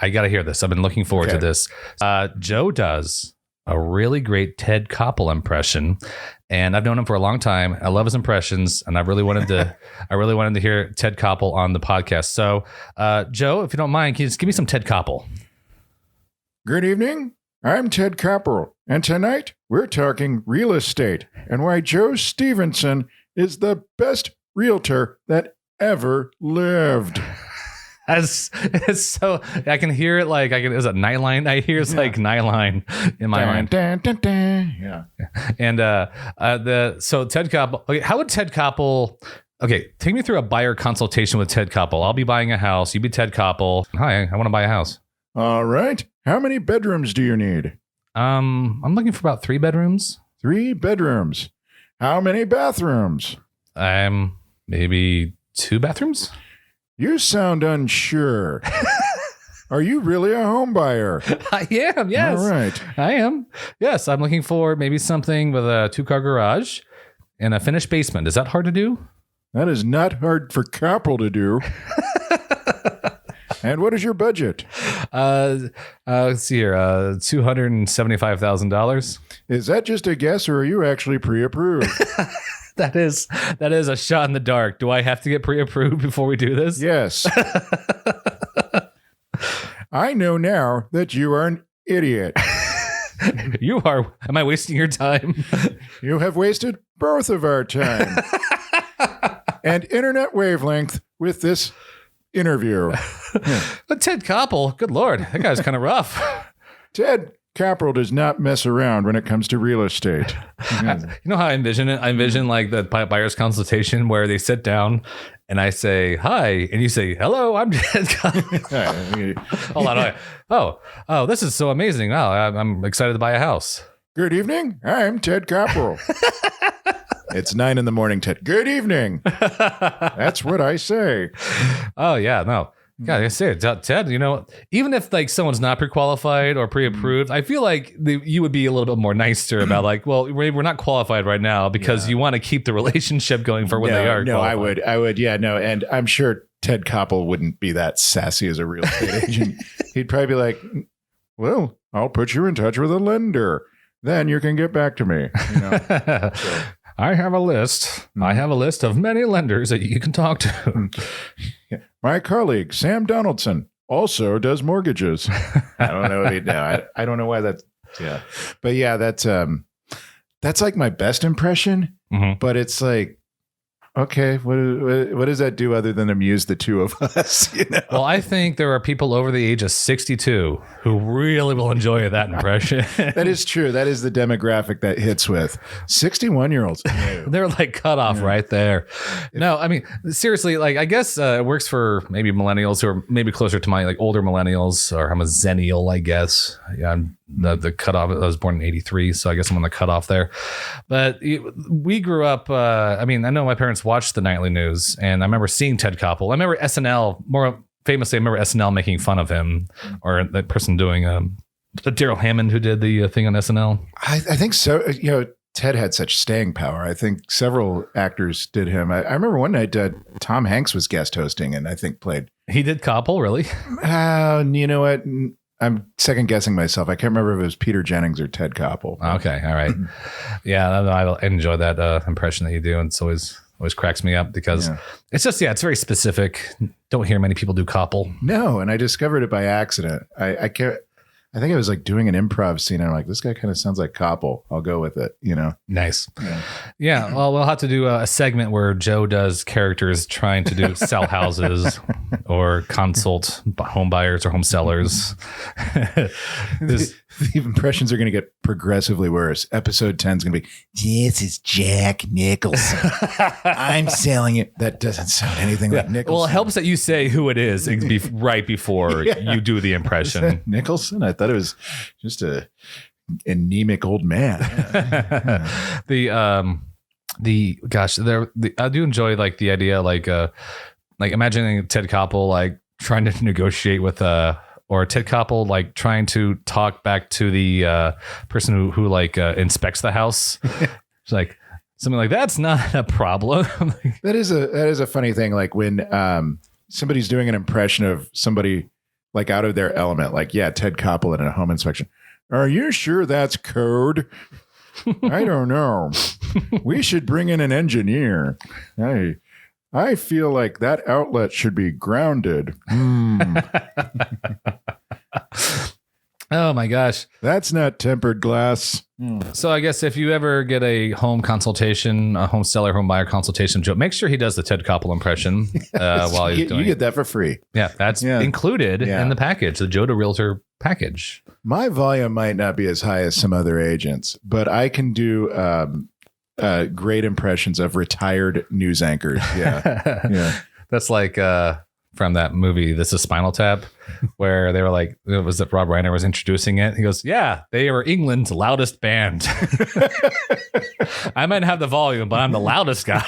I got to hear this. I've been looking forward to this. Joe does a really great Ted Koppel impression, and I've known him for a long time. I love his impressions, and I really wanted to hear Ted Koppel on the podcast. So, Joe, if you don't mind, can you just give me some Ted Koppel? Good evening. I'm Ted Koppel, and tonight we're talking real estate and why Joe Stevenson is the best realtor that ever lived. It's so I can hear it like is it Nightline? I hear it's like Nightline in my mind. Yeah. And so Ted Koppel. Okay, how would Ted Koppel? Okay, take me through a buyer consultation with Ted Koppel. I'll be buying a house. You be Ted Koppel. Hi, I want to buy a house. All right. How many bedrooms do you need? I'm looking for about 3 bedrooms. 3 bedrooms. How many bathrooms? Maybe 2 bathrooms. You sound unsure. Are you really a home buyer? I am, yes. All right. I am. Yes, I'm looking for maybe something with a 2-car garage and a finished basement. Is that hard to do? That is not hard for Koppel to do. And what is your budget? Let's see here. $275,000. Is that just a guess, or are you actually pre-approved? That is a shot in the dark. Do I have to get pre-approved before we do this? Yes. I know now that you are an idiot. You are. Am I wasting your time? You have wasted both of our time and internet wavelength with this interview. But Ted Koppel, good Lord, that guy's kind of rough. Ted Koppel does not mess around when it comes to real estate. You know how I envision it? I envision like the buyer's consultation where they sit down and I say, hi, and you say, hello, I'm Ted Koppel. Hold on. Oh, this is so amazing. Wow, I'm excited to buy a house. Good evening. I'm Ted Koppel. It's 9 a.m, Ted. Good evening. That's what I say. Oh, yeah, no. God, I say it, Ted, even if like someone's not pre-qualified or pre-approved, I feel like you would be a little bit more nicer about like, well, we're not qualified right now because you want to keep the relationship going for when they are qualified. I would. Yeah, no. And I'm sure Ted Koppel wouldn't be that sassy as a real estate agent. He'd probably be like, well, I'll put you in touch with a lender. Then you can get back to me. So. I have a list. I have a list of many lenders that you can talk to. My colleague, Sam Donaldson, also does mortgages. I don't know. I don't know why that's. Yeah. But yeah, that's like my best impression. Mm-hmm. But it's like, okay, what does that do other than amuse the two of us? Well, I think there are people over the age of 62 who really will enjoy that impression. That is true. That is the demographic that hits with 61-year-olds. They're like cut off right there. No, I mean, seriously, like, I guess it works for maybe millennials who are maybe closer to my like older millennials, or I'm a Zennial, I guess. Yeah, I'm the cutoff. I was born in 83, so I guess I'm on the cutoff there. But we grew up, I know my parents watched the nightly news, and I remember seeing Ted Koppel. I remember SNL, more famously, I remember SNL making fun of him, or that person doing Daryl Hammond who did the thing on SNL. I think so. Ted had such staying power. I think several actors did him. I remember one night Tom Hanks was guest hosting, and I think played. He did Koppel, really? You know what? I'm second guessing myself. I can't remember if it was Peter Jennings or Ted Koppel. Okay, all right. Yeah, I enjoy that impression that you do, and it's always cracks me up because it's just it's very specific. Don't hear many people do Koppel. No, and I discovered it by accident. I think I was like doing an improv scene, and I'm like, this guy kind of sounds like Koppel. I'll go with it, Nice. Yeah. Well, we'll have to do a segment where Joe does characters trying to sell houses or consult home buyers or home sellers. The impressions are going to get progressively worse. Episode 10 is going to be, this is Jack Nicholson. I'm selling it. That doesn't sound anything like Nicholson. Well, it helps that you say who it is right before you do the impression. Is that Nicholson? I thought it was just a anemic old man. I do enjoy like the idea, like imagining Ted Koppel like trying to negotiate with or Ted Koppel like trying to talk back to the person who like inspects the house. It's like something like, that's not a problem. That is a funny thing. Like when somebody's doing an impression of somebody like out of their element. Like, yeah, Ted Koppel in a home inspection. Are you sure that's code? I don't know. We should bring in an engineer. I feel like that outlet should be grounded. Oh my gosh. That's not tempered glass. So I guess if you ever get a home consultation, a home seller, home buyer consultation, Joe, make sure he does the Ted Koppel impression while he's doing you get that for free. Yeah, that's included in the package, the Joe to Realtor package. My volume might not be as high as some other agents, but I can do great impressions of retired news anchors. Yeah. Yeah. That's like from that movie, This is Spinal Tap, where they were like, it was that Rob Reiner was introducing it. He goes, yeah, they are England's loudest band. I might have the volume, but I'm the loudest guy.